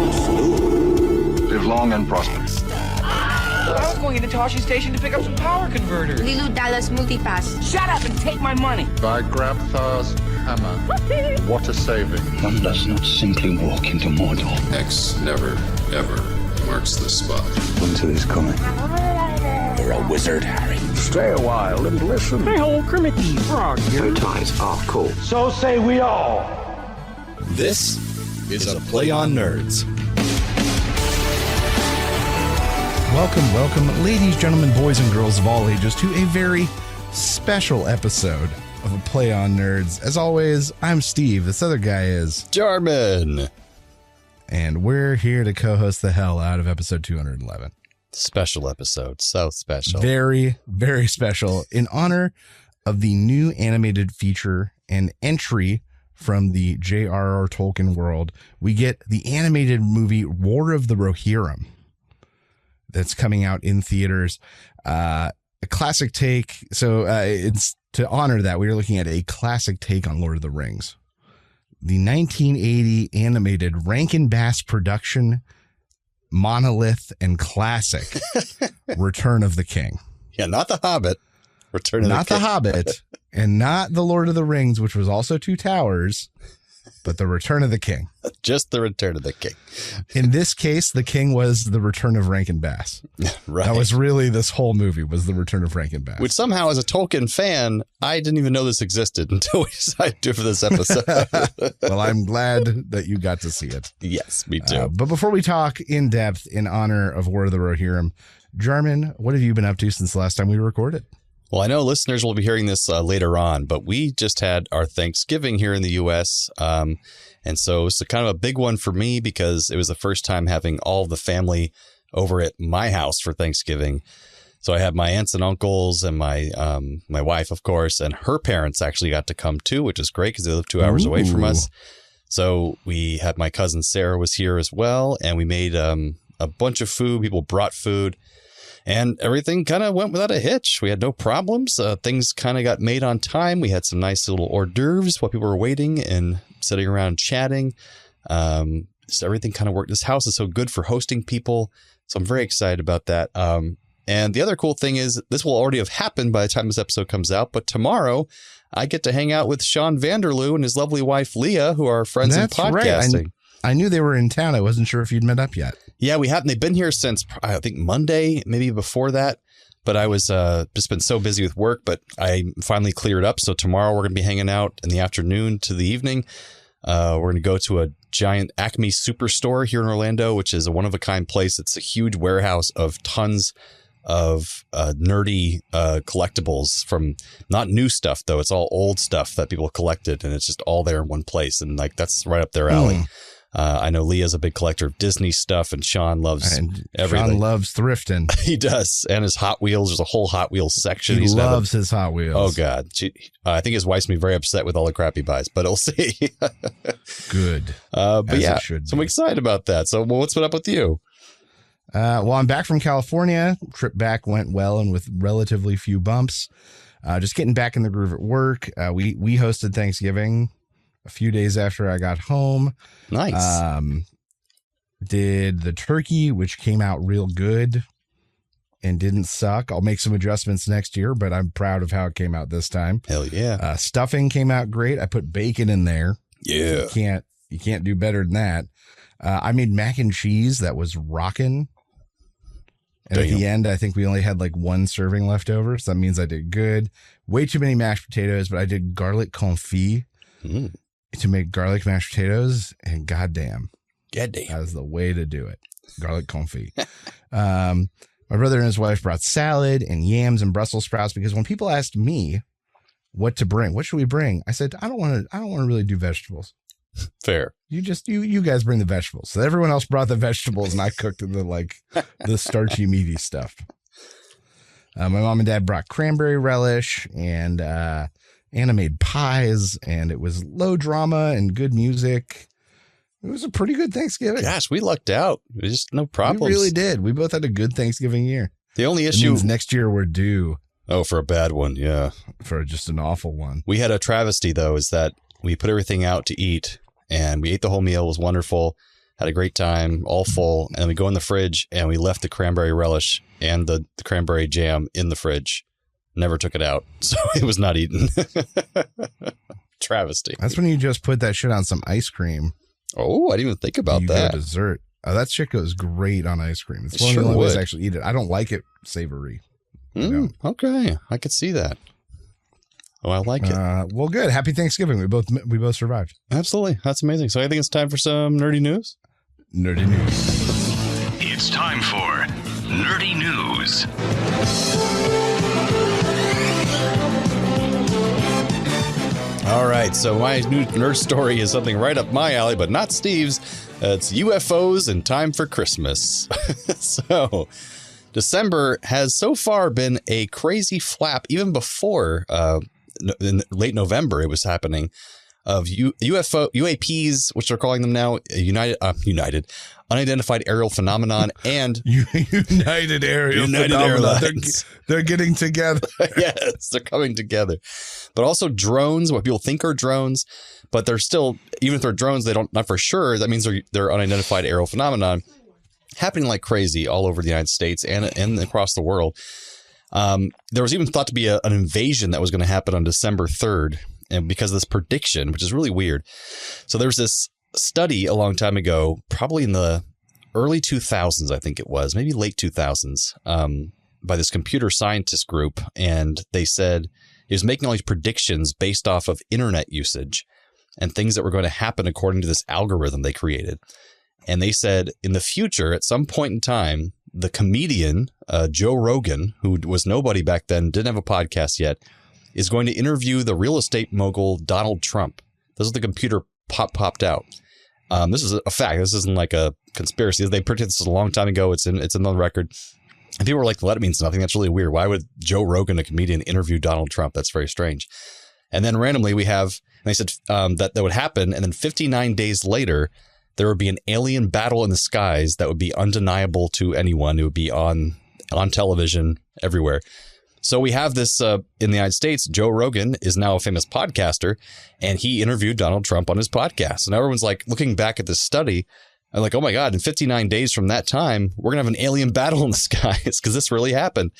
Live long and prosper. I was going into Toshi Station to pick up some power converters. Lilu Dallas Multipass. Shut up and take my money. By Grabthar's hammer, what a saving. One does not simply walk into Mordor. X never, ever marks the spot. Winter is coming. You're a wizard, Harry. Stay a while and listen. Hey, old Kermit the Frog here. Bow ties are cool. So say we all. This is a Play on Nerds. Welcome, ladies, gentlemen, boys, and girls of all ages, to a very special episode of a Play on Nerds. As always, I'm Steve. This other guy is Jarman. And we're here to co-host the hell out of episode 211. Special episode. So special. Very, very special. In honor of the new animated feature and entry from the J.R.R. Tolkien world, we get the animated movie War of the Rohirrim. That's coming out in theaters. A classic take. So it's to honor that we are looking at a classic take on Lord of the Rings. The 1980 animated Rankin Bass production, monolith and classic Return of the King. Yeah, not The Hobbit. Return of the King. Not The Hobbit and not The Lord of the Rings, which was also Two Towers, but The Return of the King. Just The Return of the King. In this case, the king was the Return of Rankin Bass. Right. That was really this whole movie was the Return of Rankin Bass. Which somehow, as a Tolkien fan, I didn't even know this existed until we decided to do it for this episode. Well, I'm glad that you got to see it. Yes, me too. But before we talk in depth in honor of War of the Rohirrim, Jarman, what have you been up to since the last time we recorded? Well, I know listeners will be hearing this later on, but we just had our Thanksgiving here in the U.S., and so it's kind of a big one for me because it was the first time having all of the family over at my house for Thanksgiving. So I had my aunts and uncles and my wife, of course, and her parents actually got to come too, which is great because they live 2 hours away from us. So we had my cousin Sarah was here as well, and we made a bunch of food. People brought food. And everything kind of went without a hitch. We had no problems. Things kind of got made on time. We had some nice little hors d'oeuvres while people were waiting and sitting around chatting. So everything kind of worked. This house is so good for hosting people. So I'm very excited about that. And the other cool thing is this will already have happened by the time this episode comes out. But tomorrow I get to hang out with Sean Vanderloo and his lovely wife, Leah, who are friends in podcasting. Right. I knew they were in town. I wasn't sure if you'd met up yet. Yeah, we haven't. They've been here since, I think, Monday, maybe before that. But I was just been so busy with work, but I finally cleared up. So tomorrow we're going to be hanging out in the afternoon to the evening. We're going to go to a giant Acme Superstore here in Orlando, which is a one-of-a-kind place. It's a huge warehouse of tons of nerdy collectibles from not new stuff, though. It's all old stuff that people collected, and it's just all there in one place. And like that's right up their alley. I know Leah's a big collector of Disney stuff, and Sean loves everything. Sean loves thrifting. He does. And his Hot Wheels. There's a whole Hot Wheels section. He loves his Hot Wheels. Oh, God. I think his wife's going to be very upset with all the crap he buys, but we'll see. Good. But yeah, so I'm excited about that. So what's been up with you? Well, I'm back from California. Trip back went well and with relatively few bumps. Just getting back in the groove at work. We hosted Thanksgiving a few days after I got home. Nice. Did the turkey, which came out real good and didn't suck. I'll make some adjustments next year, but I'm proud of how it came out this time. Hell yeah. Stuffing came out great. I put bacon in there. Yeah. You can't do better than that. I made mac and cheese that was rocking. And at the end, I think we only had like one serving left over. So that means I did good. Way too many mashed potatoes, but I did garlic confit to make garlic mashed potatoes. And goddamn. That is the way to do it. Garlic confit. My brother and his wife brought salad and yams and Brussels sprouts because when people asked me what to bring, what should we bring? I said, I don't want to really do vegetables. Fair. You guys bring the vegetables. So everyone else brought the vegetables and I cooked the starchy meaty stuff. My mom and dad brought cranberry relish and Anna made pies, and it was low drama and good music. It was a pretty good Thanksgiving. Gosh, we lucked out. There's just no problems. We really did. We both had a good Thanksgiving year. The only issue means next year we're due. Oh, for a bad one. Yeah. For just an awful one. We had a travesty, though, is that we put everything out to eat and we ate the whole meal. It was wonderful. had a great time, all full. And we go in the fridge and we left the cranberry relish and the cranberry jam in the fridge. Never took it out. So it was not eaten. Travesty. That's when you just put that shit on some ice cream. Oh, I didn't even think about that. Dessert. Oh, that shit goes great on ice cream. It's It one of the sure only ways would. I actually eat it. I don't like it savory. Okay. I could see that. Oh, I like it. Well, good. Happy Thanksgiving. We both survived. Absolutely. That's amazing. So I think it's time for some nerdy news. Nerdy news. It's time for Nerdy News. All right. So my new nerd story is something right up my alley, but not Steve's. It's UFOs and time for Christmas. So December has so far been a crazy flap, even before in late November it was happening, of UAPs, which they're calling them now, unidentified aerial phenomenon, and United Aerial Phenomena. They're getting together. Yes, they're coming together. But also drones, what people think are drones, but they're still, even if they're drones, they don't, not for sure. That means they're unidentified aerial phenomenon happening like crazy all over the United States and across the world. There was even thought to be an invasion that was going to happen on December 3rd, and because of this prediction, which is really weird. So there's this study a long time ago, probably in the early 2000s, I think it was, maybe late 2000s, by this computer scientist group. And they said it was making all these predictions based off of internet usage and things that were going to happen according to this algorithm they created. And they said in the future, at some point in time, the comedian Joe Rogan, who was nobody back then, didn't have a podcast yet, is going to interview the real estate mogul Donald Trump. This is the computer popped out. This is a fact. This isn't like a conspiracy. They predicted this a long time ago. It's in the record. And people were like, well, that means nothing. That's really weird. Why would Joe Rogan, a comedian, interview Donald Trump? That's very strange. And then randomly we have, and they said that would happen. And then 59 days later, there would be an alien battle in the skies that would be undeniable to anyone. It would be on television everywhere. So we have this in the United States. Joe Rogan is now a famous podcaster, and he interviewed Donald Trump on his podcast. And everyone's like looking back at this study and like, oh my God, in 59 days from that time, we're going to have an alien battle in the skies because this really happened.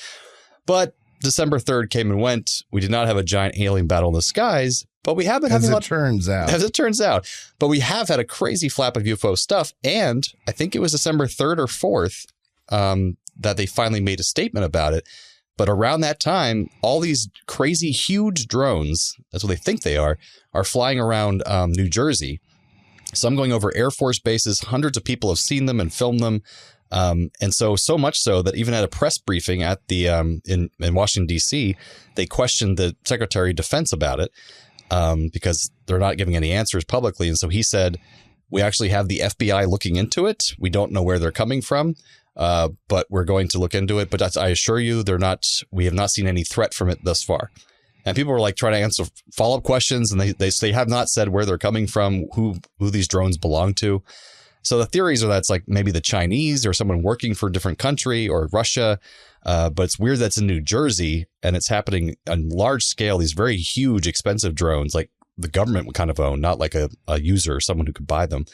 But December 3rd came and went. We did not have a giant alien battle in the skies, but we have been having as it turns out. But we have had a crazy flap of UFO stuff. And I think it was December 3rd or 4th that they finally made a statement about it. But around that time, all these crazy, huge drones, that's what they think they are flying around New Jersey. Some going over Air Force bases. Hundreds of people have seen them and filmed them. And so much so that even at a press briefing at the in Washington, D.C., they questioned the Secretary of Defense about it because they're not giving any answers publicly. And so he said, we actually have the FBI looking into it. We don't know where they're coming from. But we're going to look into it. But I assure you, we have not seen any threat from it thus far. And people were like trying to answer follow-up questions, and they have not said where they're coming from, who these drones belong to. So the theories are that it's like maybe the Chinese or someone working for a different country or Russia. But it's weird that's in New Jersey and it's happening on large scale. These very huge, expensive drones, like the government would kind of own, not like a user or someone who could buy them.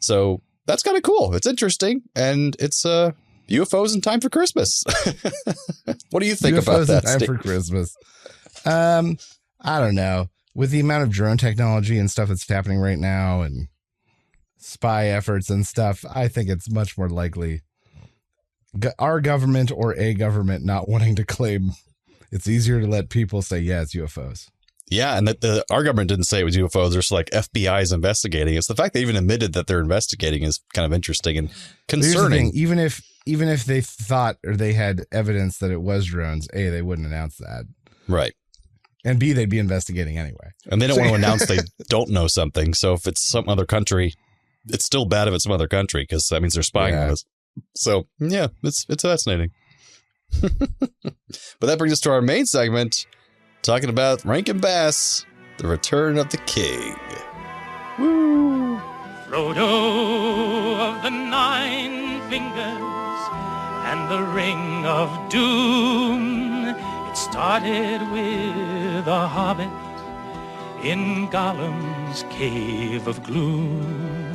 So that's kind of cool. It's interesting. And it's UFOs in time for Christmas. What do you think about that? UFOs in time for Christmas. I don't know. With the amount of drone technology and stuff that's happening right now and spy efforts and stuff, I think it's much more likely our government or a government not wanting to claim. It's easier to let people say, yeah, it's UFOs. Yeah, and that our government didn't say it was UFOs. They're just like FBI is investigating. It's the fact they even admitted that they're investigating is kind of interesting and concerning. Even if they thought or they had evidence that it was drones, A, they wouldn't announce that. Right. And B, they'd be investigating anyway. And they don't want to announce they don't know something. So if it's some other country, it's still bad if it's some other country because that means they're spying on us. So, yeah, it's fascinating. But that brings us to our main segment, talking about Rankin Bass, the Return of the King. Woo! Frodo of the Nine Fingers and the Ring of Doom. It started with a hobbit in Gollum's Cave of Gloom.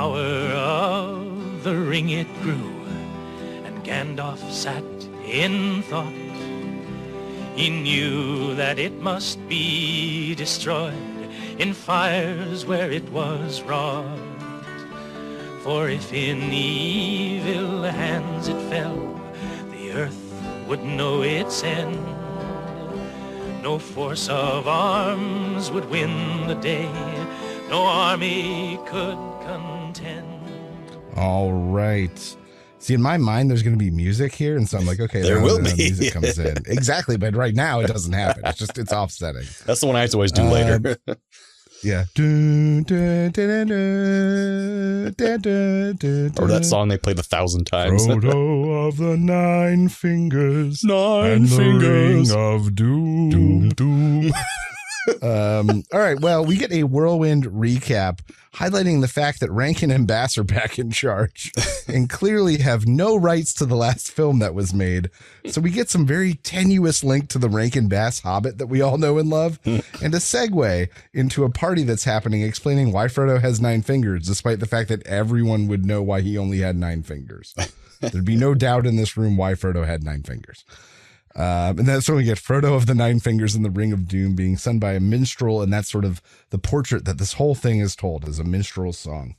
power of the ring it grew, and Gandalf sat in thought. He knew that it must be destroyed in fires where it was wrought. For if in evil hands it fell, the earth would know its end. No force of arms would win the day, no army could contend. All right. See, in my mind, there's going to be music here, and so I'm like, okay, there will be. Music comes in. Exactly, but right now it doesn't happen. It's offsetting. That's the one I have to always do later. Yeah. Or that song they played 1,000 times. Frodo of the Nine Fingers. Nine Fingers. The Ring of Doom. Doom, doom. All right. Well, we get a whirlwind recap highlighting the fact that Rankin and Bass are back in charge and clearly have no rights to the last film that was made. So we get some very tenuous link to the Rankin Bass Hobbit that we all know and love, and a segue into a party that's happening explaining why Frodo has 9 fingers, despite the fact that everyone would know why he only had 9 fingers. There'd be no doubt in this room why Frodo had 9 fingers. And that's when we get Frodo of the Nine Fingers and the Ring of Doom being sung by a minstrel, and that's sort of the portrait that this whole thing is told as a minstrel song.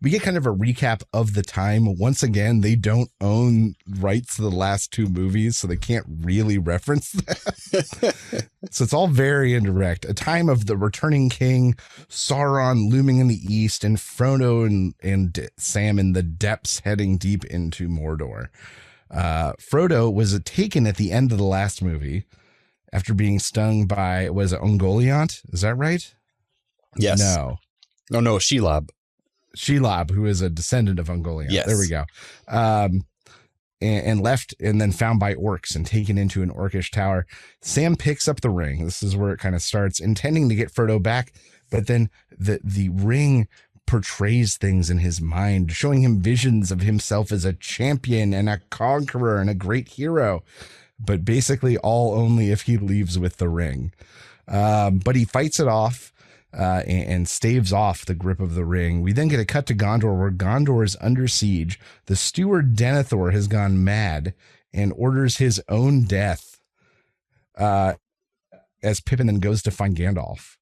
We get kind of a recap of the time. Once again, they don't own rights to the last 2 movies, so they can't really reference that. So it's all very indirect. A time of the returning king, Sauron looming in the east, and Frodo and Sam in the depths heading deep into Mordor. Frodo was taken at the end of the last movie after being stung by, was it Ungoliant? Is that right? Yes. No. Oh, no, Shelob. Shelob, who is a descendant of Ungoliant. Yes. There we go. And left and then found by orcs and taken into an orcish tower. Sam picks up the ring. This is where it kind of starts, intending to get Frodo back. But then the ring portrays things in his mind, showing him visions of himself as a champion and a conqueror and a great hero, but basically all only if he leaves with the ring. But he fights it off and staves off the grip of the ring. We then get a cut to Gondor, where Gondor is under siege. The steward Denethor has gone mad and orders his own death as Pippin then goes to find Gandalf.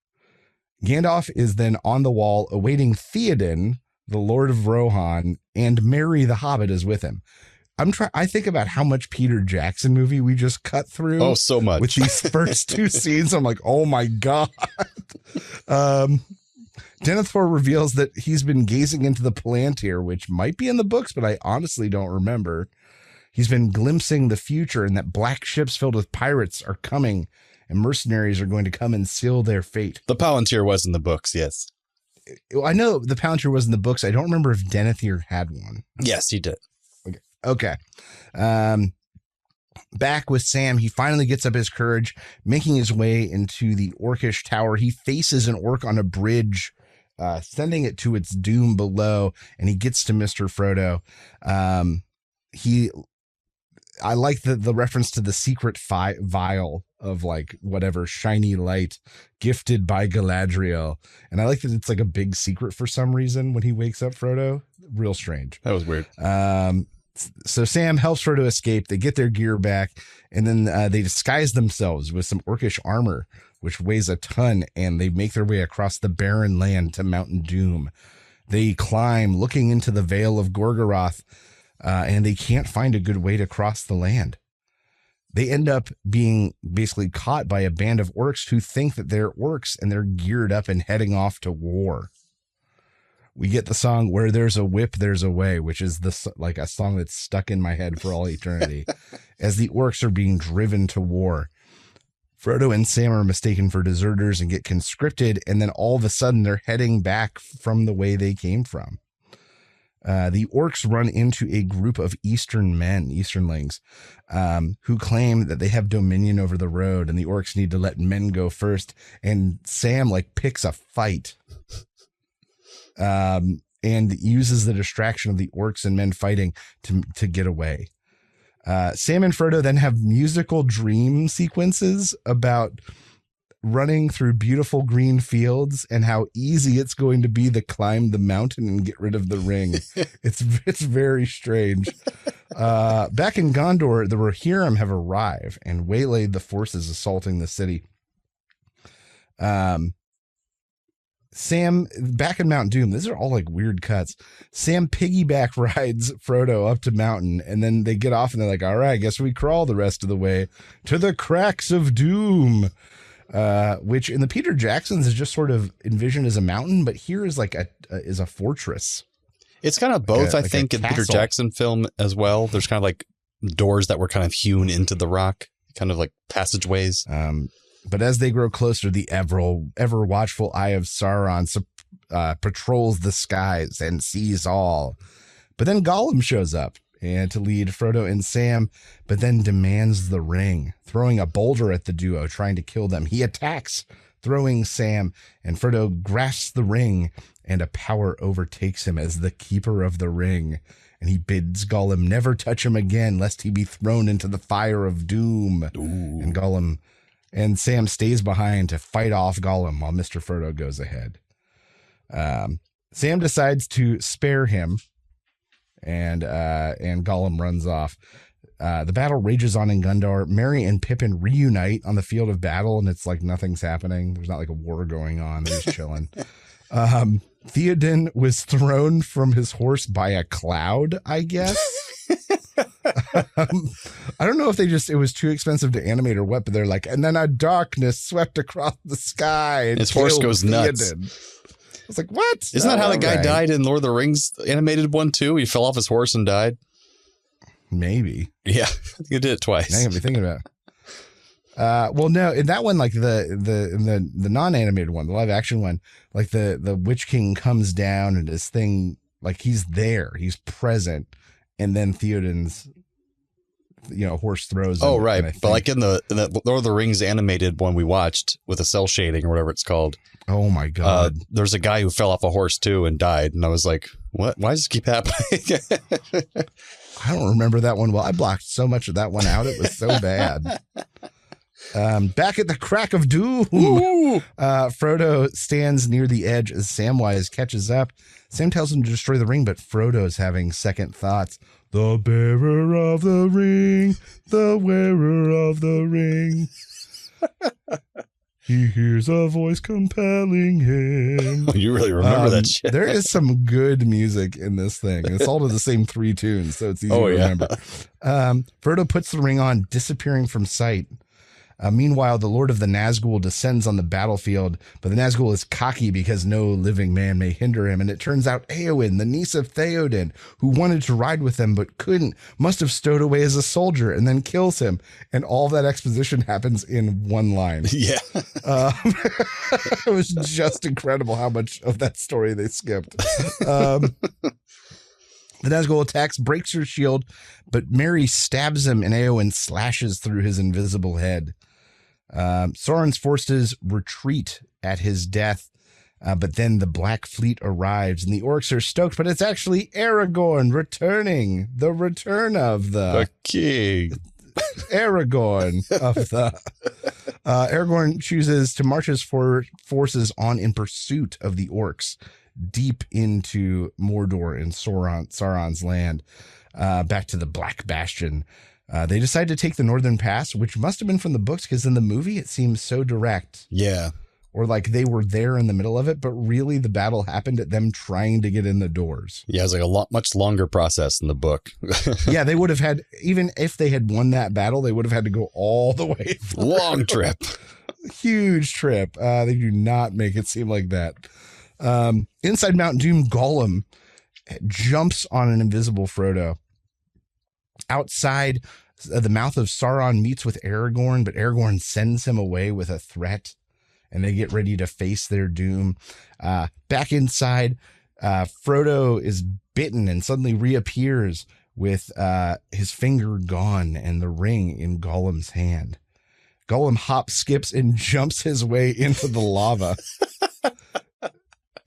Gandalf is then on the wall awaiting Theoden, the Lord of Rohan, and Merry the Hobbit is with him. I think about how much Peter Jackson movie we just cut through. Oh, so much. With these first 2 scenes. I'm like, oh my God. Denethor reveals that he's been gazing into the Palantir, which might be in the books, but I honestly don't remember. He's been glimpsing the future and that black ships filled with pirates are coming and mercenaries are going to come and seal their fate. The Palantir was in the books, yes. I know the Palantir was in the books. I don't remember if Denethor had one. Yes, he did. Okay. Back with Sam, he finally gets up his courage, making his way into the orcish tower. He faces an orc on a bridge, sending it to its doom below, and he gets to Mr. Frodo. I like the reference to the secret vial of like whatever shiny light gifted by Galadriel. And I like that it's like a big secret for some reason when he wakes up Frodo. Real strange. That was weird. So Sam helps Frodo escape. They get their gear back, and then they disguise themselves with some orcish armor, which weighs a ton, and they make their way across the barren land to Mountain Doom. They climb, looking into the Vale of Gorgoroth, and they can't find a good way to cross the land. They end up being basically caught by a band of orcs who think that they're orcs, and they're geared up and heading off to war. We get the song "Where There's a Whip, There's a Way," which is like a song that's stuck in my head for all eternity, as the orcs are being driven to war. Frodo and Sam are mistaken for deserters and get conscripted, and then all of a sudden they're heading back from the way they came from. The orcs run into a group of Easternlings, who claim that they have dominion over the road, and the orcs need to let men go first. And Sam picks a fight, and uses the distraction of the orcs and men fighting to get away. Sam and Frodo then have musical dream sequences about running through beautiful green fields and how easy it's going to be to climb the mountain and get rid of the ring. It's very strange. Back in Gondor, the Rohirrim have arrived and waylaid the forces assaulting the city. Sam, back in Mount Doom, these are all like weird cuts. Sam piggyback rides Frodo up to mountain, and then they get off and they're like, all right, I guess we crawl the rest of the way to the cracks of doom, which in the Peter Jacksons is just sort of envisioned as a mountain, but here is like is a fortress. It's kind of both, I think, in the Peter Jackson film as well. There's kind of like doors that were kind of hewn into the rock, kind of like passageways. But as they grow closer, the ever watchful eye of Sauron patrols the skies and sees all. But then Gollum shows up and to lead Frodo and Sam, but then demands the ring, throwing a boulder at the duo, trying to kill them. He attacks, throwing Sam, and Frodo grasps the ring, and a power overtakes him as the keeper of the ring. And he bids Gollum never touch him again, lest he be thrown into the fire of doom. Ooh. And Sam stays behind to fight off Gollum while Mr. Frodo goes ahead. Sam decides to spare him, and Gollum runs off. The battle rages on in Gondor. Merry and Pippin reunite on the field of battle, and it's like nothing's happening. There's not like a war going on. They're just chilling. Theoden was thrown from his horse by a cloud, I guess. I don't know if it was too expensive to animate or what, but they're like, and then a darkness swept across the sky. And his horse goes nuts. I was like, what? Isn't that how the guy died in Lord of the Rings animated one too? He fell off his horse and died. Maybe. Yeah, I think he did it twice. I gotta be thinking about it. Well, no, in that one, like the non-animated one, the live action one, like the Witch King comes down and this thing, like he's there, he's present, and then Theoden's horse throws him. Oh, right. But like in the Lord of the Rings animated one we watched with the cell shading or whatever it's called. Oh my God. There's a guy who fell off a horse too and died. And I was like, what? Why does this keep happening? I don't remember that one well. I blocked so much of that one out. It was so bad. Back at the crack of doom, Frodo stands near the edge as Samwise catches up. Sam tells him to destroy the ring, but Frodo's having second thoughts. The bearer of the ring, the wearer of the ring. He hears a voice compelling him. You really remember that shit. There is some good music in this thing. It's all to the same 3 tunes, so it's easy to remember. Frodo puts the ring on, disappearing from sight. Meanwhile, the Lord of the Nazgul descends on the battlefield, but the Nazgul is cocky because no living man may hinder him. And it turns out Éowyn, the niece of Theoden, who wanted to ride with them but couldn't, must have stowed away as a soldier and then kills him. And all that exposition happens in one line. Yeah. It was just incredible how much of that story they skipped. The Nazgul attacks, breaks her shield, but Merry stabs him and Éowyn slashes through his invisible head. Sauron's forces retreat at his death, but then the Black Fleet arrives and the orcs are stoked, but it's actually Aragorn returning. The return of the king. Aragorn of the... Aragorn chooses to march his forces on in pursuit of the orcs deep into Mordor and Sauron's land, back to the Black Bastion. They decide to take the Northern Pass, which must have been from the books, because in the movie it seems so direct. Yeah. Or like they were there in the middle of it, but really the battle happened at them trying to get in the doors. Yeah, it was like much longer process in the book. Yeah, they would have had, even if they had won that battle, they would have had to go all the way through. Long trip. Huge trip. They do not make it seem like that. Inside Mount Doom, Gollum jumps on an invisible Frodo. Outside, the mouth of Sauron meets with Aragorn, but Aragorn sends him away with a threat, and they get ready to face their doom. Back inside, Frodo is bitten and suddenly reappears with his finger gone and the ring in Gollum's hand. Gollum hops, skips, and jumps his way into the lava.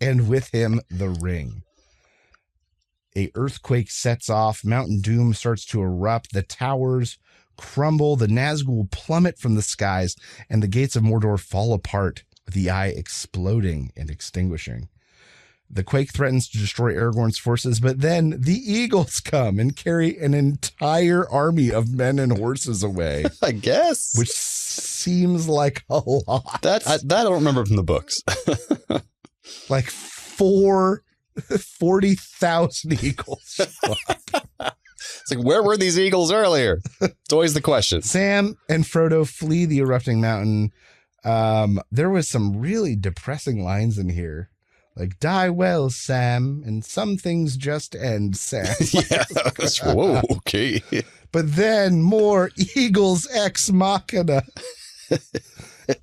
And with him, the ring. A earthquake sets off. Mount Doom starts to erupt. The towers crumble, the Nazgul plummet from the skies, and the gates of Mordor fall apart, with the eye exploding and extinguishing. The quake threatens to destroy Aragorn's forces, but then the eagles come and carry an entire army of men and horses away. I guess. Which seems like a lot. That I don't remember from the books. Like 40,000 eagles. It's like, where were these eagles earlier? It's always the question. Sam and Frodo flee the erupting mountain. There was some really depressing lines in here. Like, die well, Sam, and some things just end, Sam. Yeah. Whoa, okay. But then more eagles ex machina.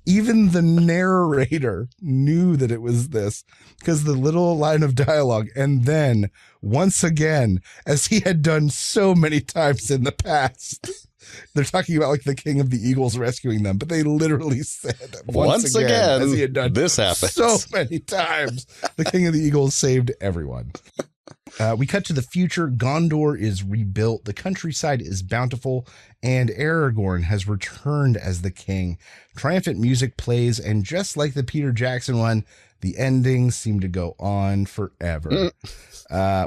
Even the narrator knew that it was this, because the little line of dialogue, and then once again, as he had done so many times in the past. They're talking about like the king of the eagles rescuing them, but they literally said once again, as he had done this happens so many times, the king of the eagles saved everyone. We cut to the future. Gondor is rebuilt. The countryside is bountiful, and Aragorn has returned as the king. Triumphant music plays, and just like the Peter Jackson one, the endings seem to go on forever.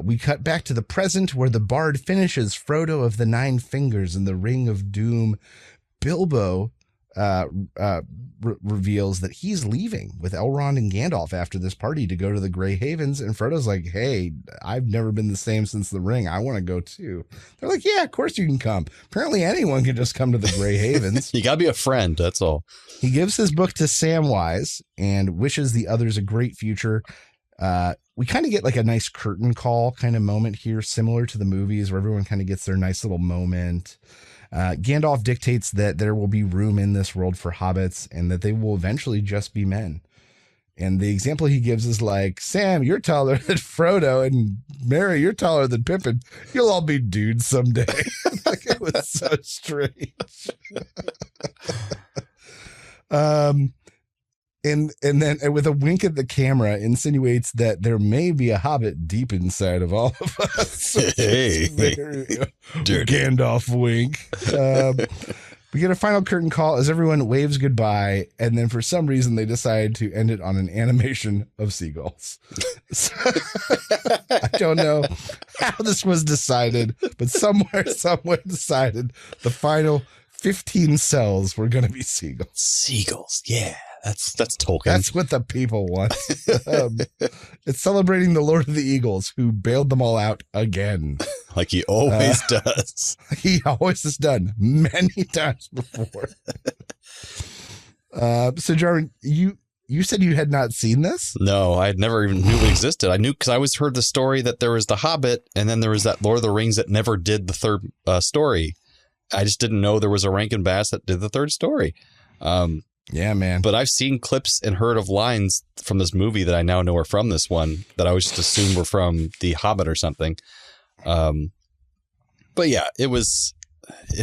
We cut back to the present, where the bard finishes Frodo of the Nine Fingers and the Ring of Doom. Bilbo reveals that he's leaving with Elrond and Gandalf after this party to go to the Grey Havens, and Frodo's like, hey, I've never been the same since the ring. I want to go too. They're like, yeah, of course you can come. Apparently anyone can just come to the Grey Havens. You gotta be a friend, that's all. He gives his book to Samwise and wishes the others a great future. We kind of get like a nice curtain call kind of moment here, similar to the movies, where everyone kind of gets their nice little moment. Gandalf dictates that there will be room in this world for hobbits and that they will eventually just be men. And the example he gives is like, Sam, you're taller than Frodo, and Mary, you're taller than Pippin. You'll all be dudes someday. Like, it was so strange. And then with a wink at the camera, insinuates that there may be a hobbit deep inside of all of us. Hey, dirty Gandalf wink. We get a final curtain call as everyone waves goodbye, and then for some reason they decide to end it on an animation of seagulls. So, I don't know how this was decided, but someone decided the final 15 cells were going to be seagulls. Seagulls, yeah. That's Tolkien. That's what the people want. It's celebrating the Lord of the Eagles, who bailed them all out again. Like he always does. He always has done many times before. So, Jarvin, you said you had not seen this? No, I had never even knew it existed. I knew because I always heard the story that there was the Hobbit, and then there was that Lord of the Rings that never did the third story. I just didn't know there was a Rankin Bass that did the third story. Yeah, man. But I've seen clips and heard of lines from this movie that I now know are from this one that I always just assumed were from The Hobbit or something. But yeah, it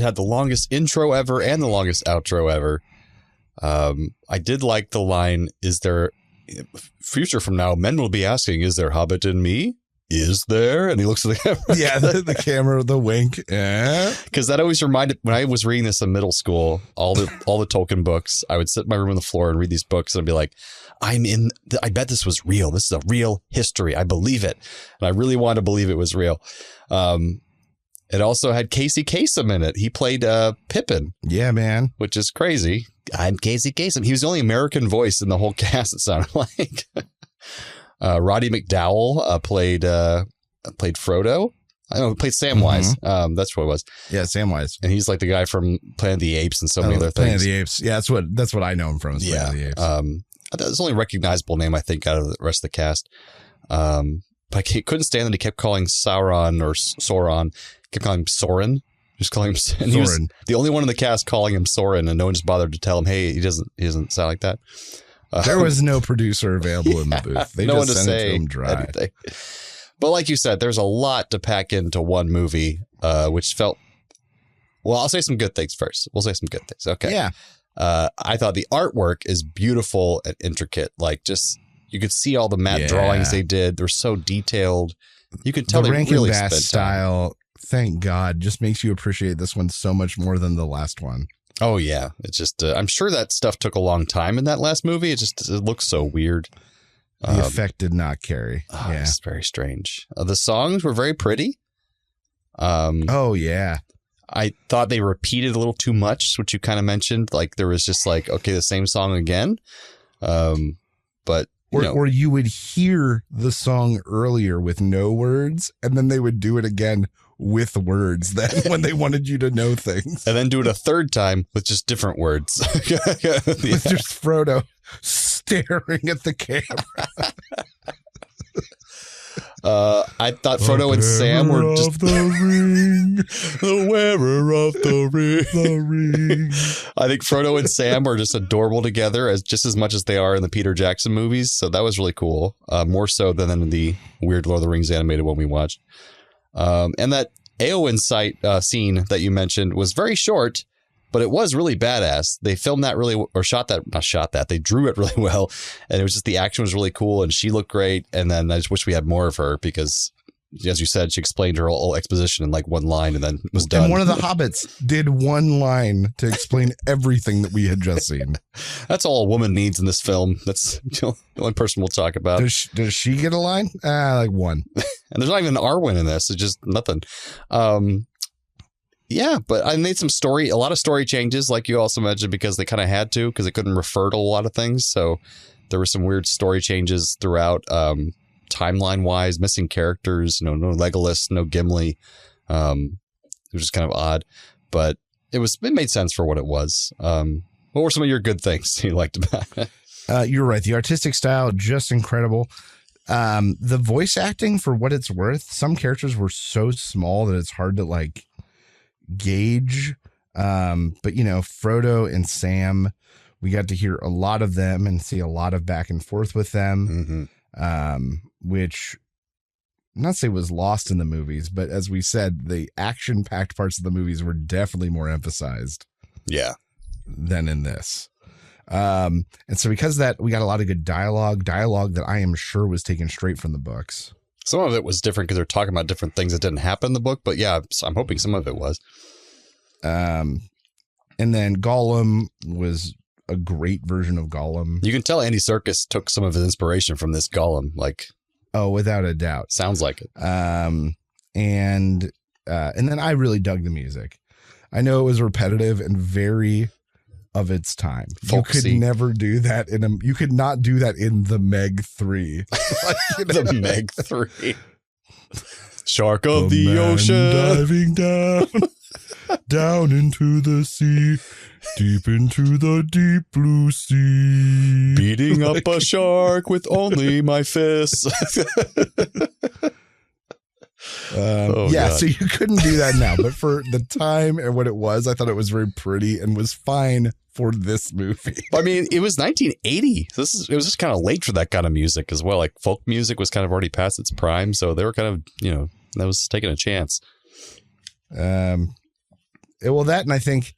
had the longest intro ever and the longest outro ever. I did like the line, is there future from now, men will be asking, is there Hobbit in me? Is there? And he looks at the camera. Yeah, the camera, the wink. Because that always reminded, when I was reading this in middle school, all the Tolkien books, I would sit in my room on the floor and read these books and I'd be like, I bet this was real. This is a real history. I believe it. And I really wanted to believe it was real. It also had Casey Kasem in it. He played Pippin. Yeah, man. Which is crazy. I'm Casey Kasem. He was the only American voice in the whole cast, it sounded like. Roddy McDowell played Frodo. I know, he played Samwise. Mm-hmm. That's what it was. Yeah, Samwise. And he's like the guy from Planet of the Apes and so many other things. Planet of the Apes. Yeah, that's what I know him from. Is Planet of the Apes. That's the only recognizable name I think out of the rest of the cast. But I couldn't stand that he kept calling Sauron or Sauron. Kept calling him Soren. Just calling him Soren. He was the only one in the cast calling him Soren, and no one just bothered to tell him, hey, he doesn't sound like that. There was no producer available in the booth. They no just sent it to him dry. Anything. But like you said, there's a lot to pack into one movie, which felt... Well, I'll say some good things first. We'll say some good things. Okay. Yeah. I thought the artwork is beautiful and intricate. Like, just, you could see all the matte drawings they did. They're so detailed. You could tell the they Rankin really Bass spent style. thank God, just makes you appreciate this one so much more than the last one. Oh, yeah. It's just, I'm sure that stuff took a long time in that last movie. It looks so weird. The effect did not carry. Yeah. It's very strange. The songs were very pretty. Oh, yeah. I thought they repeated a little too much, which you kind of mentioned. Like there was just like, okay, the same song again. But or you would hear the song earlier with no words, and then they would do it again with words then when they wanted you to know things. And then do it a third time with just different words. With just Frodo staring at the camera. I thought Frodo and Sam were just the ring. The wearer of the ring. The ring. I think Frodo and Sam are just adorable together just as much as they are in the Peter Jackson movies. So that was really cool. More so than in the weird Lord of the Rings animated one we watched. And that Eowyn scene that you mentioned was very short, but it was really badass. They filmed that they drew it really well. And it was just, the action was really cool and she looked great. And then I just wish we had more of her because, as you said, she explained her whole exposition in like one line and then was done. And one of the hobbits did one line to explain everything that we had just seen. That's all a woman needs in this film. That's the only person we'll talk about. Does she get a line? Like one. And there's not even an Arwen in this. It's just nothing. Yeah, but I made a lot of story changes, like you also mentioned, because they kind of had to, because they couldn't refer to a lot of things. So there were some weird story changes throughout, timeline wise, missing characters, no Legolas, no Gimli. It was just kind of odd, but it made sense for what it was. What were some of your good things you liked about it? You're right. The artistic style, just incredible. The voice acting, for what it's worth, some characters were so small that it's hard to like gauge. But Frodo and Sam, we got to hear a lot of them and see a lot of back and forth with them, which not say was lost in the movies, but as we said, the action packed parts of the movies were definitely more emphasized than in this. And so because of that, we got a lot of good dialogue that I am sure was taken straight from the books. Some of it was different because they're talking about different things that didn't happen in the book, but yeah, I'm hoping some of it was. And then Gollum was a great version of Gollum. You can tell Andy Serkis took some of his inspiration from this Gollum, like. Oh, without a doubt. Sounds like it. And then I really dug the music. I know it was repetitive and very of its time. Folksy. You could never do that you could not do that in the Meg 3. The Meg 3. Shark of the ocean. Diving down into the sea, deep into the deep blue sea. Beating up a shark with only my fists. God. So you couldn't do that now, but for the time and what it was, I thought it was very pretty and was fine for this movie. I mean, it was 1980. So it was just kind of late for that kind of music as well. Like folk music was kind of already past its prime, so they were kind of, that was taking a chance. Well, that, and I think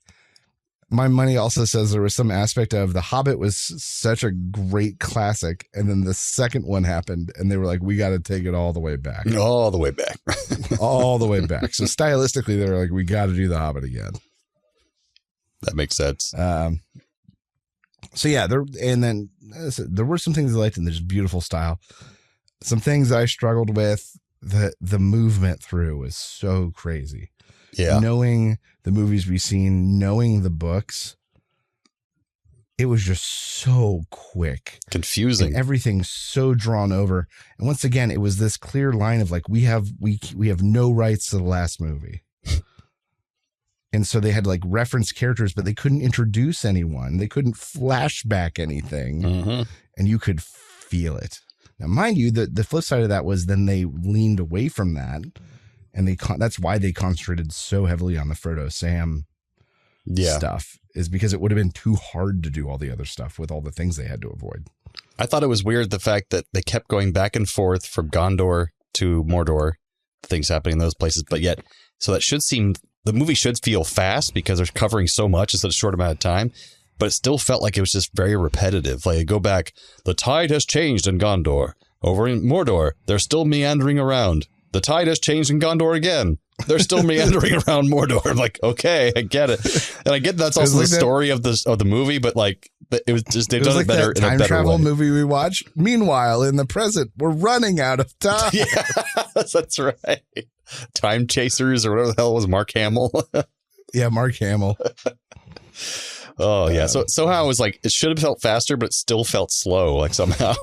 my money also says there was some aspect of The Hobbit was such a great classic, and then the second one happened, and they were like, we got to take it all the way back. All the way back. All the way back. So stylistically, they were like, we got to do The Hobbit again. That makes sense. So yeah, there were some things I liked in this beautiful style. Some things I struggled with. The movement through was so crazy. Yeah. Knowing the movies we've seen, knowing the books, it was just so quick. Confusing. And everything so drawn over. And once again, it was this clear line of like, we have no rights to the last movie. And so they had like reference characters, but they couldn't introduce anyone. They couldn't flashback anything. Mm-hmm. And you could feel it. Now, mind you, the flip side of that was then they leaned away from that. And that's why they concentrated so heavily on the Frodo Sam stuff, is because it would have been too hard to do all the other stuff with all the things they had to avoid. I thought it was weird, the fact that they kept going back and forth from Gondor to Mordor, things happening in those places. But yet, so the movie should feel fast because they're covering so much in such a short amount of time. But it still felt like it was just very repetitive. Like, go back, the tide has changed in Gondor. Over in Mordor, they're still meandering around. The tide has changed in Gondor again. They're still meandering around Mordor. I'm like, okay, I get it, and I get that's also the story of the movie, but like it was just they've done it better in a better way. Time travel movie we watched. Meanwhile, in the present, we're running out of time. Yeah, that's right. Time Chasers or whatever the hell it was, Mark Hamill. Yeah, Mark Hamill. Oh yeah. So somehow it was like it should have felt faster, but it still felt slow. Like somehow.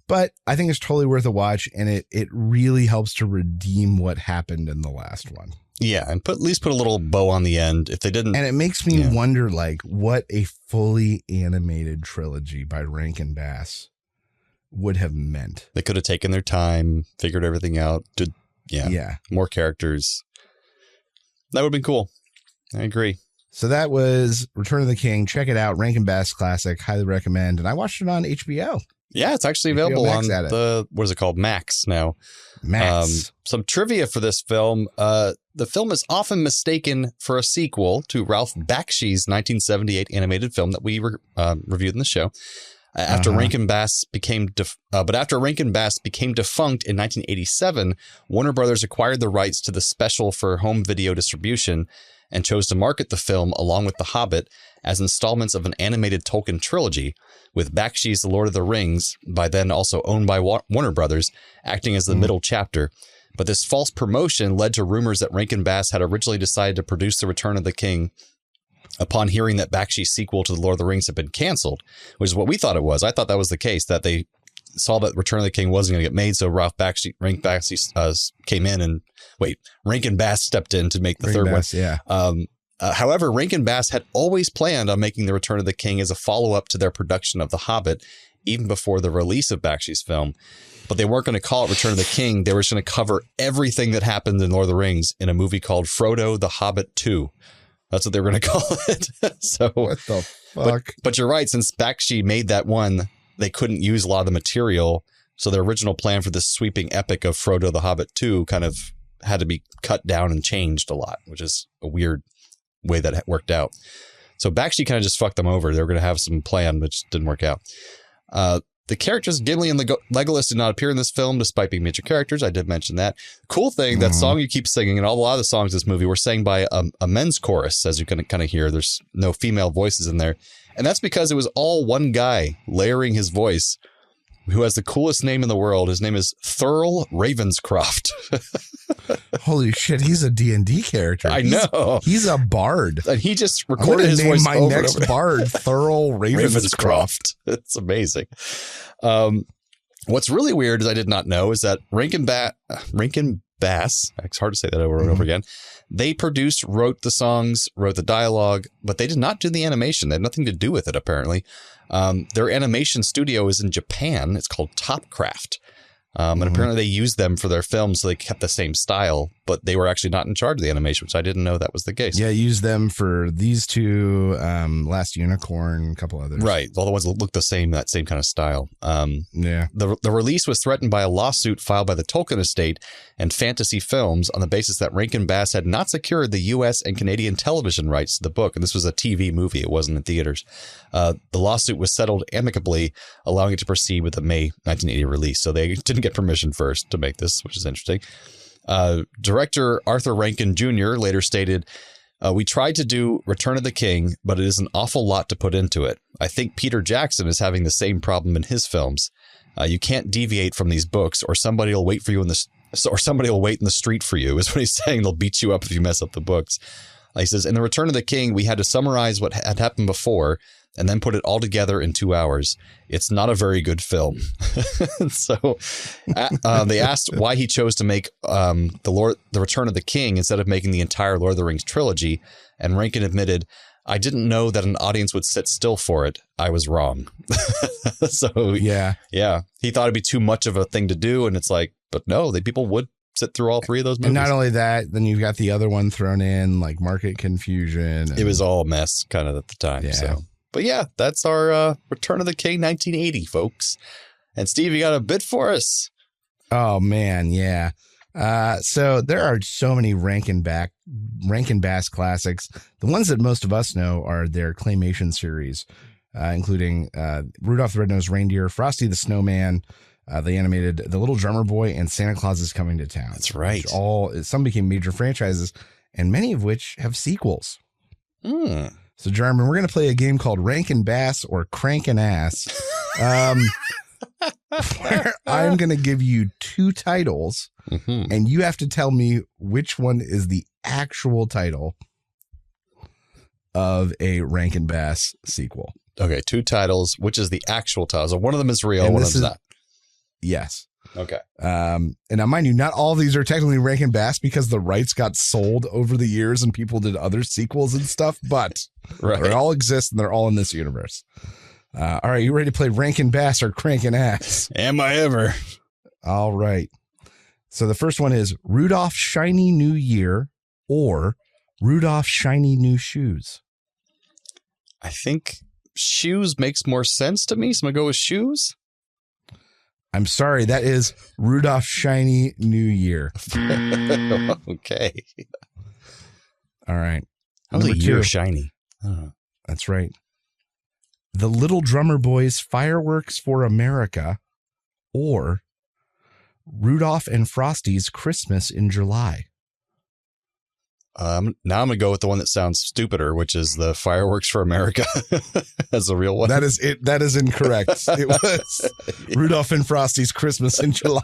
But I think it's totally worth a watch, and it really helps to redeem what happened in the last one. Yeah, and at least put a little bow on the end if they didn't. And it makes me wonder, like, what a fully animated trilogy by Rankin Bass would have meant. They could have taken their time, figured everything out. Did more characters. That would have been cool. I agree. So that was Return of the King. Check it out. Rankin Bass classic. Highly recommend. And I watched it on HBO. Yeah, it's actually available on what is it called? Max now. Max. Some trivia for this film. The film is often mistaken for a sequel to Ralph Bakshi's 1978 animated film that we reviewed in the show. After Rankin Bass became after Rankin Bass became defunct in 1987, Warner Brothers acquired the rights to the special for home video distribution and chose to market the film along with The Hobbit as installments of an animated Tolkien trilogy, with Bakshi's The Lord of the Rings, by then also owned by Warner Brothers, acting as the middle chapter. But this false promotion led to rumors that Rankin Bass had originally decided to produce The Return of the King upon hearing that Bakshi's sequel to The Lord of the Rings had been canceled, which is what we thought it was. I thought that was the case, that they saw that Return of the King wasn't going to get made, so Rankin Bass came in and Rankin Bass stepped in to make the third one. Yeah. However, Rankin Bass had always planned on making The Return of the King as a follow-up to their production of The Hobbit, even before the release of Bakshi's film. But they weren't going to call it Return of the King. They were just going to cover everything that happened in Lord of the Rings in a movie called Frodo the Hobbit 2. That's what they were going to call it. So what the fuck? But you're right. Since Bakshi made that one, they couldn't use a lot of the material. So their original plan for this sweeping epic of Frodo the Hobbit 2 kind of had to be cut down and changed a lot, which is a weird way that it worked out. So Bakshi kind of just fucked them over. They were going to have some plan, which didn't work out. The characters Gimli and Legolas did not appear in this film, despite being major characters. I did mention that. Cool thing, that song you keep singing, and a lot of the songs in this movie were sang by a men's chorus, as you can kind of hear. There's no female voices in there. And that's because it was all one guy layering his voice, who has the coolest name in the world. His name is Thurl Ravenscroft. Holy shit, he's a D&D character. I know. He's a bard. And he just recorded his voice my over next and over. bard, Thurl Ravenscroft. It's amazing. What's really weird is I did not know is that Rankin Bass, it's hard to say that over and over again, they produced, wrote the songs, wrote the dialogue, but they did not do the animation. They had nothing to do with it, apparently. Their animation studio is in Japan. It's called Topcraft. And apparently they used them for their films, so they kept the same style, but they were actually not in charge of the animation, which I didn't know that was the case. Yeah, used them for these two, Last Unicorn, a couple others. Right. All the ones that look the same, that same kind of style. Yeah. The release was threatened by a lawsuit filed by the Tolkien estate and Fantasy Films on the basis that Rankin Bass had not secured the U.S. and Canadian television rights to the book. And this was a TV movie. It wasn't in theaters. The lawsuit was settled amicably, allowing it to proceed with the May 1980 release. So they didn't get permission first to make this, which is interesting. Director Arthur Rankin Jr. later stated, we tried to do Return of the King, but it is an awful lot to put into it. I think Peter Jackson is having the same problem in his films. You can't deviate from these books, or somebody will wait for you in the street for you, is what he's saying. They'll beat you up if you mess up the books. He says, in The Return of the King, we had to summarize what had happened before and then put it all together in 2 hours. It's not a very good film. So they asked why he chose to make The Return of the King instead of making the entire Lord of the Rings trilogy. And Rankin admitted, I didn't know that an audience would sit still for it. I was wrong. So yeah. He thought it'd be too much of a thing to do. And it's like, but no, people would sit through all three of those movies. And not only that, then you've got the other one thrown in, like market confusion. It was all a mess kind of at the time. Yeah. So. But yeah, that's our Return of the King 1980, folks. And Steve, you got a bit for us? Oh, man, yeah. So there are so many Rankin Bass classics. The ones that most of us know are their claymation series, including Rudolph the Red-Nosed Reindeer, Frosty the Snowman, They animated The Little Drummer Boy and Santa Claus is Coming to Town. That's right. Some became major franchises, and many of which have sequels. Hmm. So, Jarman, we're going to play a game called Rankin Bass or Crankin Ass. Where I'm going to give you 2 titles, and you have to tell me which one is the actual title of a Rankin Bass sequel. Okay, 2 titles. Which is the actual title? So one of them is real, And one of this them's is- not. Yes. Okay. And now, mind you, not all of these are technically Rankin Bass because the rights got sold over the years and people did other sequels and stuff, but they all exist and they're all in this universe. All right, you ready to play Rankin Bass or Crankin Ass? Am I ever? All right. So the first one is Rudolph Shiny New Year or Rudolph Shiny New Shoes. I think shoes makes more sense to me, so I'm going to go with shoes. I'm sorry, that is Rudolph Shiny New Year. Okay. All right. How's a Number year 2. shiny? That's right. The Little Drummer Boy's Fireworks for America or Rudolph and Frosty's Christmas in July. Now I'm going to go with the one that sounds stupider, which is the Fireworks for America. That's the real one. That is it. That is incorrect. It was Rudolph and Frosty's Christmas in July.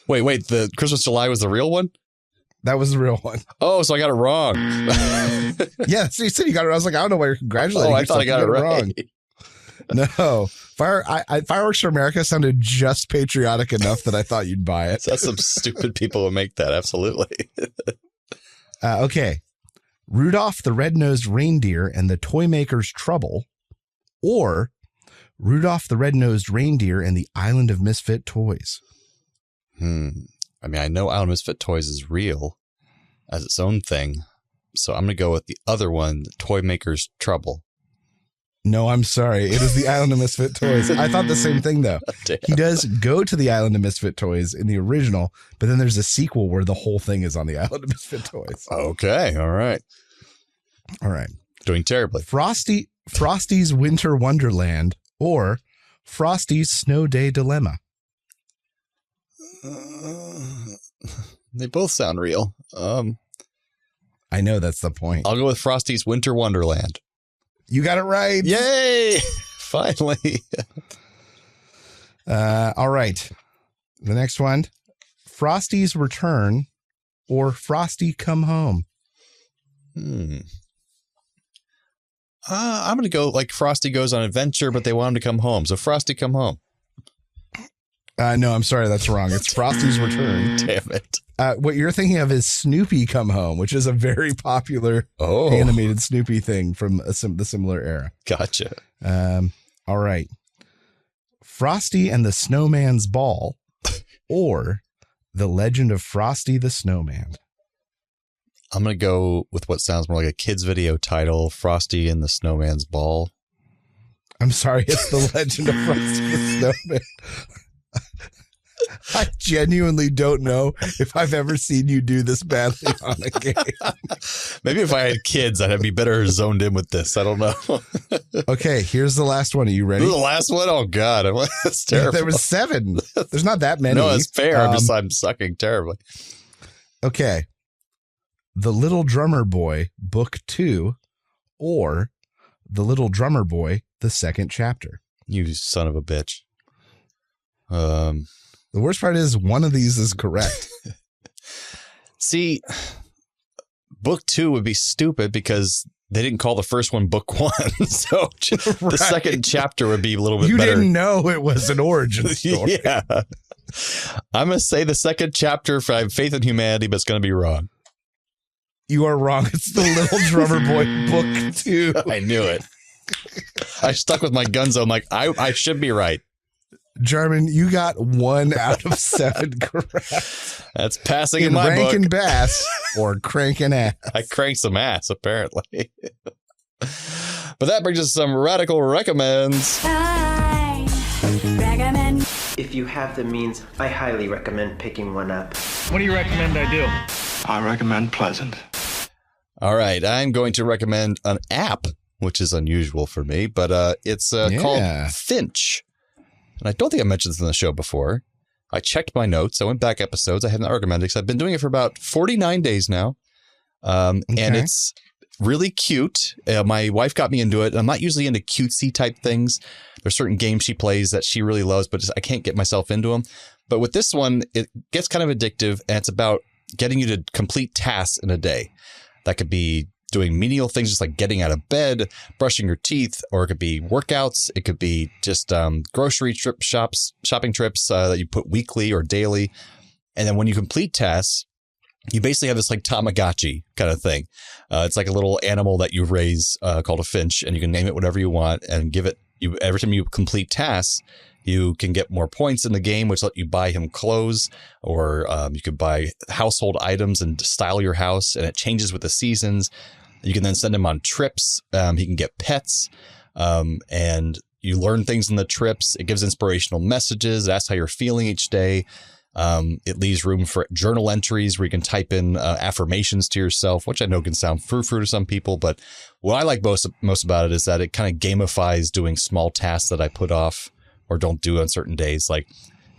Wait, the Christmas July was the real one? That was the real one. Oh, so I got it wrong. Yeah, so you said you got it. I was like, I don't know why you're congratulating I thought I got it wrong. No. Fireworks for America sounded just patriotic enough that I thought you'd buy it. That's some stupid people who make that. Absolutely. Okay. Rudolph the Red-Nosed Reindeer and the Toy Maker's Trouble or Rudolph the Red-Nosed Reindeer and the Island of Misfit Toys. I mean, I know Island of Misfit Toys is real as its own thing. So I'm going to go with the other one, the Toy Maker's Trouble. No, I'm sorry. It is the Island of Misfit Toys. I thought the same thing, though. Damn. He does go to the Island of Misfit Toys in the original, but then there's a sequel where the whole thing is on the Island of Misfit Toys. Okay. All right. All right. Doing terribly. Frosty's Winter Wonderland or Frosty's Snow Day Dilemma. They both sound real. I know that's the point. I'll go with Frosty's Winter Wonderland. You got it right. Yay! Finally. All right. The next one, Frosty's Return or Frosty Come Home. I'm going to go like Frosty goes on adventure, but they want him to come home. So Frosty Come Home. No, I'm sorry. That's wrong. It's Frosty's Return. Damn it. What you're thinking of is Snoopy Come Home, which is a very popular animated Snoopy thing from the similar era. Gotcha. All right. Frosty and the Snowman's Ball or The Legend of Frosty the Snowman. I'm going to go with what sounds more like a kid's video title, Frosty and the Snowman's Ball. I'm sorry. It's The Legend of Frosty the Snowman. I genuinely don't know if I've ever seen you do this badly on a game. Maybe if I had kids, I'd be better zoned in with this. I don't know. Okay, here's the last one. Are you ready? This is the last one? Oh, God. That's terrible. There was 7. There's not that many. No, that's fair. I'm sucking terribly. Okay. The Little Drummer Boy, Book 2, or The Little Drummer Boy, the second chapter. You son of a bitch. The worst part is one of these is correct. See, book 2 would be stupid because they didn't call the first one book 1. So the second chapter would be a little bit better. You didn't know it was an origin story. Yeah. I'm going to say the second chapter if I have faith in humanity, but it's going to be wrong. You are wrong. It's The Little Drummer Boy, Book 2. I knew it. I stuck with my guns. I'm like, I should be right. Jarman, you got 1 out of 7 correct. That's passing in my Rankin book. Bass or Crankin Ass. I cranked some ass, apparently. But that brings us some radical recommends. If you have the means, I highly recommend picking one up. What do you recommend I do? I recommend Pleasant. All right, I'm going to recommend an app, which is unusual for me, but it's called Finch. and I don't think I mentioned this in the show before. I checked my notes. I went back episodes. I haven't recommended because I've been doing it for about 49 days now. And it's really cute. My wife got me into it. I'm not usually into cutesy type things. There's certain games she plays that she really loves, but I can't get myself into them. But with this one, it gets kind of addictive, and it's about getting you to complete tasks in a day. That could be doing menial things, just like getting out of bed, brushing your teeth, or it could be workouts. It could be just grocery shopping trips that you put weekly or daily. And then when you complete tasks, you basically have this like Tamagotchi kind of thing. It's like a little animal that you raise called a finch, and you can name it whatever you want and give it. Every time you complete tasks, you can get more points in the game, which let you buy him clothes, or you could buy household items and style your house, and it changes with the seasons. You can then send him on trips. He can get pets, and you learn things in the trips. It gives inspirational messages. It asks how you're feeling each day. It leaves room for journal entries where you can type in affirmations to yourself, which I know can sound frou-frou to some people. But what I like most about it is that it kind of gamifies doing small tasks that I put off or don't do on certain days. Like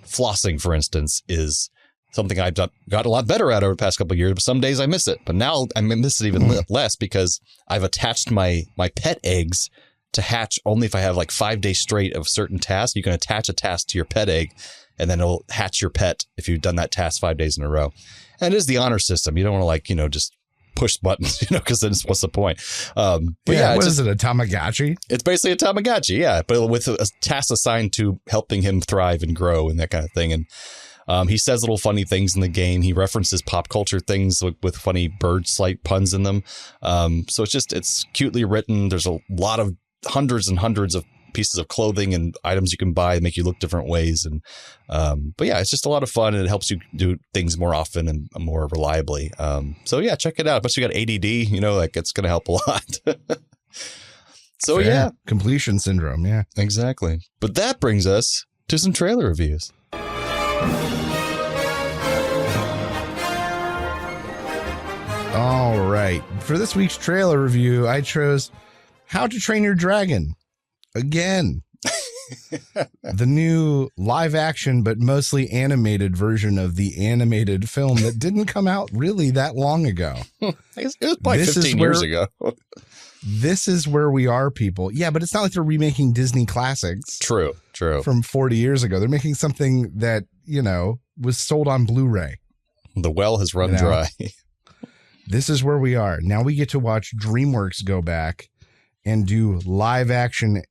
flossing, for instance, is something I've got a lot better at over the past couple of years, but some days I miss it. But now I miss it even less because I've attached my pet eggs to hatch only if I have like 5 days straight of certain tasks. You can attach a task to your pet egg, and then it'll hatch your pet if you've done that task 5 days in a row. And it is the honor system. You don't want to just push buttons, because then what's the point? But what is it, a Tamagotchi? It's basically a Tamagotchi, yeah, but with a task assigned to helping him thrive and grow and that kind of thing. And he says little funny things in the game. He references pop culture things with funny bird-slight puns in them. So it's cutely written. There's a lot of hundreds and hundreds of pieces of clothing and items you can buy that make you look different ways. And but yeah, it's just a lot of fun, and it helps you do things more often and more reliably. So yeah, check it out. But you got ADD, it's going to help a lot. So Fair. Yeah, completion syndrome. Yeah, exactly. But that brings us to some trailer reviews. All right. For this week's trailer review, I chose How to Train Your Dragon. Again. The new live action, but mostly animated version of the animated film that didn't come out really that long ago. It was probably 15 years ago. This is where we are, people. Yeah, but it's not like they're remaking Disney classics. True. From 40 years ago. They're making something that, was sold on Blu-ray. The well has run dry. This is where we are. Now we get to watch DreamWorks go back and do live action,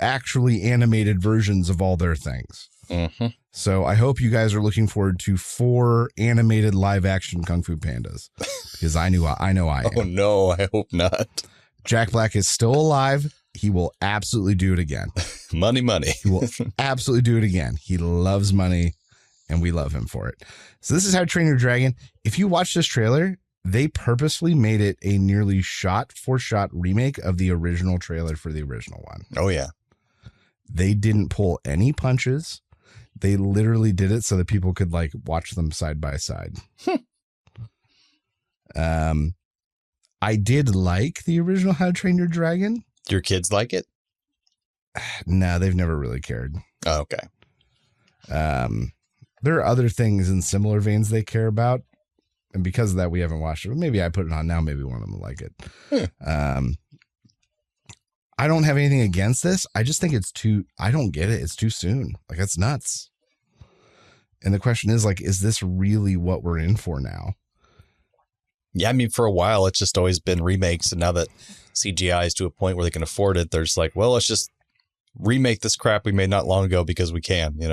actually animated versions of all their things. Mm-hmm. So I hope you guys are looking forward to 4 animated live action Kung Fu Pandas, because I know I am. Oh no, I hope not. Jack Black is still alive. He will absolutely do it again. Money. He will absolutely do it again. He loves money, and we love him for it. So this is How to Train Your Dragon. If you watch this trailer, they purposely made it a nearly shot-for-shot remake of the original trailer for the original one. Oh, yeah. They didn't pull any punches. They literally did it so that people could watch them side by side. I did like the original How to Train Your Dragon. Your kids like it? No, they've never really cared. Oh, okay. There are other things in similar veins they care about. And because of that, we haven't watched it. Maybe I put it on now. Maybe one of them will like it. I don't have anything against this. I just think I don't get it. It's too soon. That's nuts. And the question is this really what we're in for now? Yeah, I mean, for a while, it's just always been remakes. And now that CGI is to a point where they can afford it, there's let's just remake this crap we made not long ago because we can, I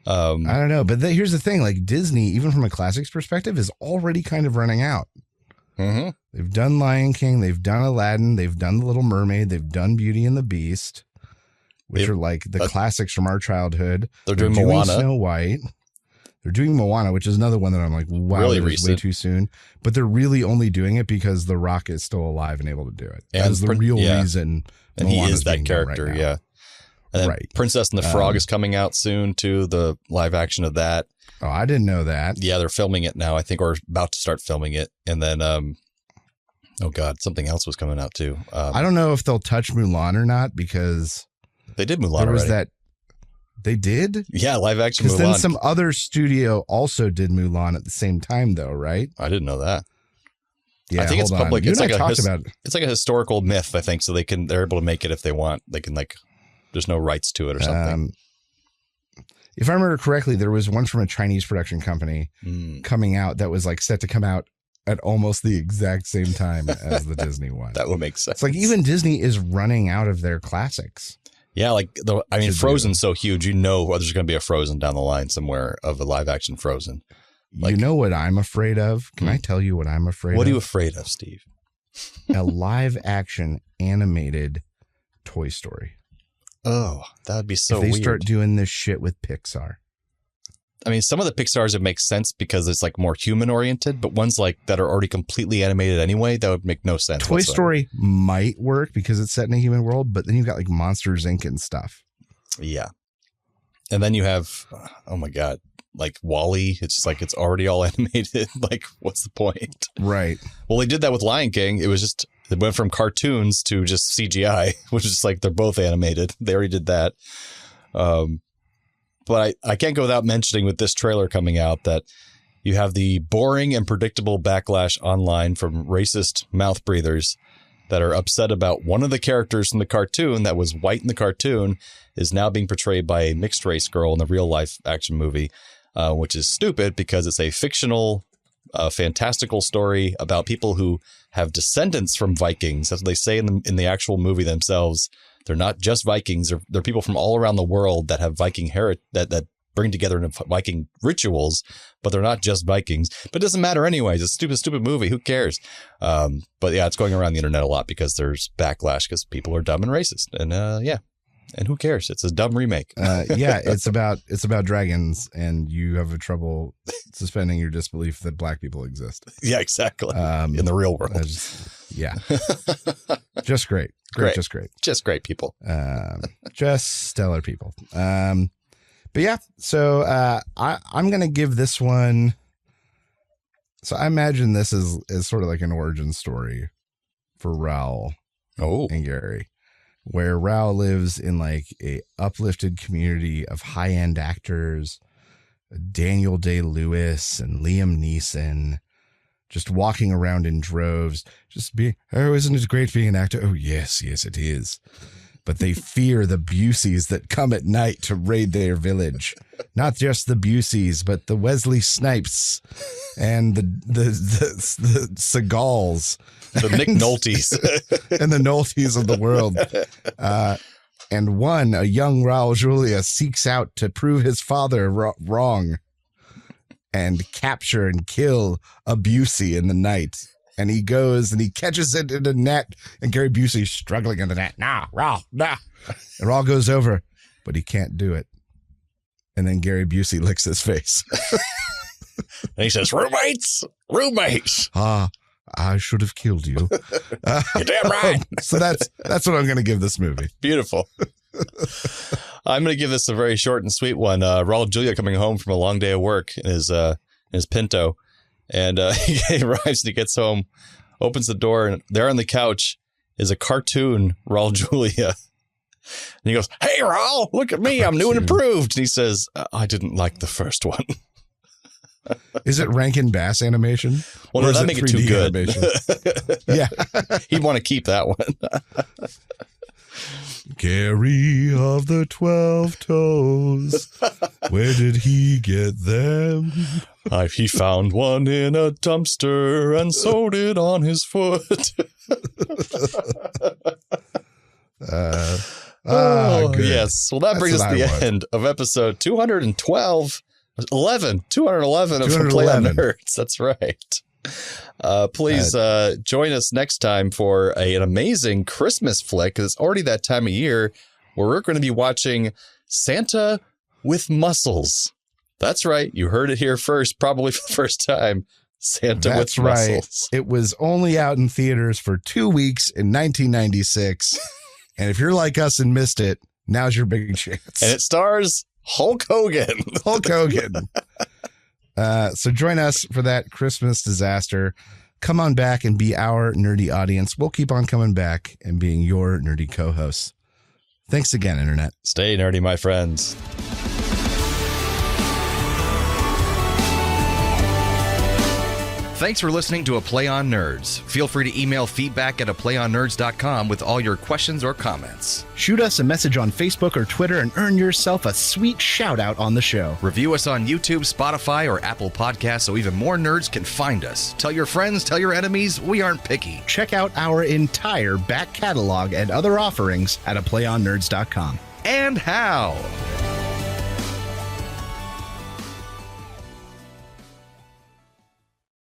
don't know. But here's the thing. Disney, even from a classics perspective, is already kind of running out. Mm-hmm. They've done Lion King. They've done Aladdin. They've done The Little Mermaid. They've done Beauty and the Beast, which are the classics from our childhood. They're doing Moana. Snow White. They're doing Moana, which is another one that I'm wow, really it's way too soon. But they're really only doing it because The Rock is still alive and able to do it. That's the real reason. And he is that character, right, yeah. And then Princess and the Frog is coming out soon, too, the live action of that. Oh, I didn't know that. Yeah, they're filming it now, I think, or about to start filming it. And then, oh, God, something else was coming out, too. I don't know if they'll touch Mulan or not, because they did Mulan already. They did? Yeah, live action Mulan. Because then some other studio also did Mulan at the same time, though, right? I didn't know that. Yeah, I think it's public. You It's and like I talked about it. It's like a historical myth, I think. So they're able to make it if they want. They can there's no rights to it or something. If I remember correctly, there was one from a Chinese production company coming out that was like set to come out at almost the exact same time as the Disney one. That would make sense. It's like even Disney is running out of their classics. Yeah, Frozen's so huge. There's going to be a Frozen down the line somewhere of a live action Frozen. You know what I'm afraid of? Can I tell you what I'm afraid of? What are you afraid of, Steve? A live action animated Toy Story. Oh, that would be so weird. If they weird. start doing this shit with Pixar. I mean, some of the Pixars would make sense because it's like more human oriented, but ones like that are already completely animated anyway, that would make no sense. Toy Story might work because it's set in a human world, but then you've got like Monsters Inc. and stuff. Yeah. And then you have, oh my God, like WALL-E. It's just like, it's already all animated. Like, what's the point? Right. Well, they did that with Lion King. It was just, it went from cartoons to just CGI, which is like, they're both animated. They already did that. But I can't go without mentioning with this trailer coming out that you have the boring and predictable backlash online from racist mouth breathers that are upset about one of the characters in the cartoon that was white in the cartoon is now being portrayed by a mixed race girl in the real life action movie, which is stupid because it's a fictional, fantastical story about people who have descendants from Vikings. That's what they say in the actual movie themselves. They're not just Vikings. They're people from all around the world that have Viking heritage that bring together in Viking rituals, but they're not just Vikings. But it doesn't matter anyways. It's a stupid movie. Who cares? But yeah, it's going around the internet a lot because there's backlash because people are dumb and racist. And yeah. And who cares? It's a dumb remake. Yeah, it's about dragons, and you have trouble suspending your disbelief that black people exist. Yeah, exactly. In the real world. Yeah. Just great. Just great. Just great people. Just stellar people. But yeah, so I'm going to give this one. So I imagine this is sort of like an origin story for Raoul and Gary, where Raoul lives in like a uplifted community of high-end actors, Daniel Day-Lewis and Liam Neeson, just walking around in droves, isn't it great being an actor? Oh, yes, it is. But they fear the Buseys that come at night to raid their village. Not just the Buseys, but the Wesley Snipes and the Segals. The Nick Noltes. And the Noltes of the world. And a young Raul Julia seeks out to prove his father wrong and capture and kill a Busey in the night. And he goes and he catches it in a net, and Gary Busey's struggling in the net. Nah, Raul, nah. And Raul goes over, but he can't do it. And then Gary Busey licks his face. And he says, roommates. I should have killed you. You're damn right. So that's what I'm going to give this movie. Beautiful. I'm going to give this a very short and sweet one. Raul Julia coming home from a long day of work in his Pinto. And he arrives and he gets home, opens the door, and there on the couch is a cartoon Raul Julia. And he goes, "Hey, Raul, look at me. I'm new and improved." And he says, "I didn't like the first one." Is it Rankin Bass animation? Well, no, that'd make it too good. Yeah. He'd want to keep that one. Gary of the 12 toes. Where did he get them? He found one in a dumpster and sewed it on his foot. Good. Yes. Well, that brings us to the end of episode 211 of From Play on Nerds. That's right. Please join us next time for an amazing Christmas flick, because it's already that time of year where we're going to be watching Santa with Muscles. That's right. You heard it here first, probably for the first time. Santa with Muscles. It was only out in theaters for 2 weeks in 1996. And if you're like us and missed it, now's your big chance. And it stars Hulk Hogan. So join us for that Christmas disaster. Come on back and be our nerdy audience. We'll keep on coming back and being your nerdy co-hosts. Thanks again, Internet. Stay nerdy, my friends. Thanks for listening to A Play on Nerds. Feel free to email feedback at aplayonnerds.com with all your questions or comments. Shoot us a message on Facebook or Twitter and earn yourself a sweet shout out on the show. Review us on YouTube, Spotify, or Apple Podcasts so even more nerds can find us. Tell your friends, tell your enemies, we aren't picky. Check out our entire back catalog and other offerings at aplayonnerds.com. And how?